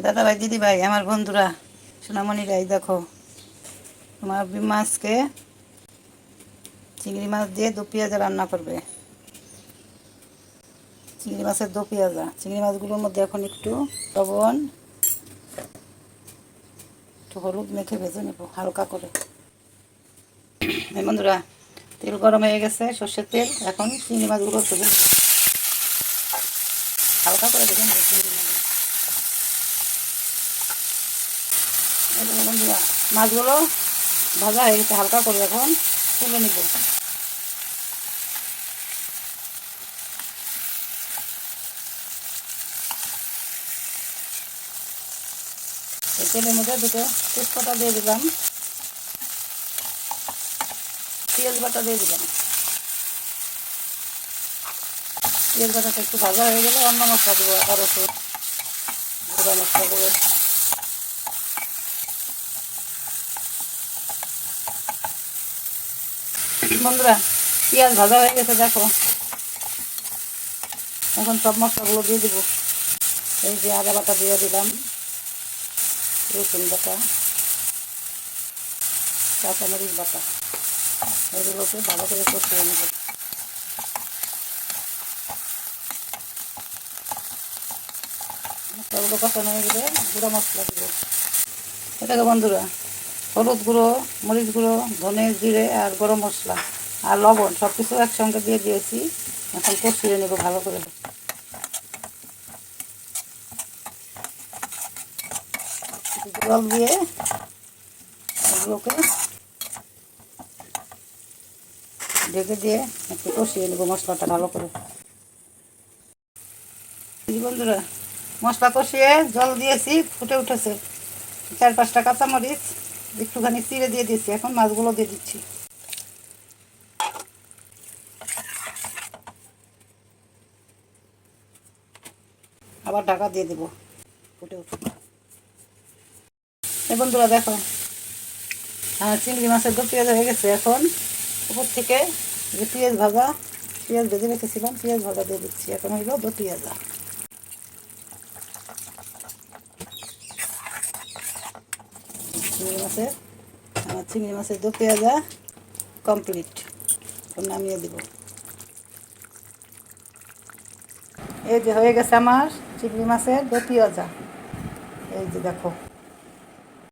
দাদা ভাই দিদি ভাই আমার বন্ধুরা সোনামণিরাই দেখো তোমার মাছকে চিংড়ি মাছ দিয়ে দো পেঁয়াজা রান্না করবে। চিংড়ি মাছের দো পেঁয়াজা, চিংড়ি মাছগুলোর মধ্যে এখন একটু লবণ একটু হলুদ মেখে ভেজে নেব হালকা করে। এই বন্ধুরা তেল গরম হয়ে গেছে, সর্ষের তেল। এখন চিংড়ি মাছগুলো ভেজে নেব হালকা করে, ভেজে নেব চিংড়ি মাছ। বন্ধুরা মাছগুলো ভাজা হয়ে গেছে হালকা করে, এখন তুলে নেব। এই তেলের মধ্যে দুটো তেজপাতা দিয়ে দিলাম, পেঁয়াজ বাটা দিয়ে দিলাম। পেঁয়াজ বাটাটা একটু ভাজা হয়ে গেলে অন্য মশলা দেবো, আদা রসুন গুঁড়া মশলা দেবো। বন্ধুরা পেঁয়াজ ভাজা হয়ে গেছে দেখো, এখন সব মশলাগুলো দিয়ে দেবো। এই যে আদা বাটা দিয়ে দিলাম, রসুন বাটা, কাঁচামরিচ বাটা, এগুলোকে ভালো করে কষিয়ে নেব। মশলাগুলো কষানো হয়ে গেলে গুঁড়া মশলা দেবো। এটাকে বন্ধুরা হলুদ গুঁড়ো, মরিচ গুঁড়ো, ধনে জিরে আর গরম মশলা আর লবণ সব কিছু একসঙ্গে দিয়ে দিয়েছি। এখন কষিয়ে নেব ভালো করে। জল দিয়ে এগুলোকে ঢেকে দিয়ে একটু কষিয়ে নেব মশলাটা ভালো করে। বন্ধুরা মশলা কষিয়ে জল দিয়েছি, ফুটে উঠেছে। 4-5টা কাঁচামরিচ একটুখানি চিড়ে দিয়ে দিয়েছি। এখন মাছগুলো দিয়ে দিচ্ছি। আবার ঢাকা দিয়ে দেবো, ফুটে উঠুক। এই বন্ধুরা দেখো আমার চিংড়ি মাছের দো পেঁয়াজ হয়ে গেছে। এখন উপর থেকে যে পেঁয়াজ ভেজে রেখেছিলাম, পেঁয়াজ ভাজা দিয়ে দিচ্ছি। এখন হইল দো পেঁয়াজা। চিংড়ি মাছের দো পেঁয়াজা কমপ্লিট। নামিয়ে দেব। এই যে হয়ে গেছে আমার চিংড়ি মাছের দো পেঁয়াজা। এই যে দেখো।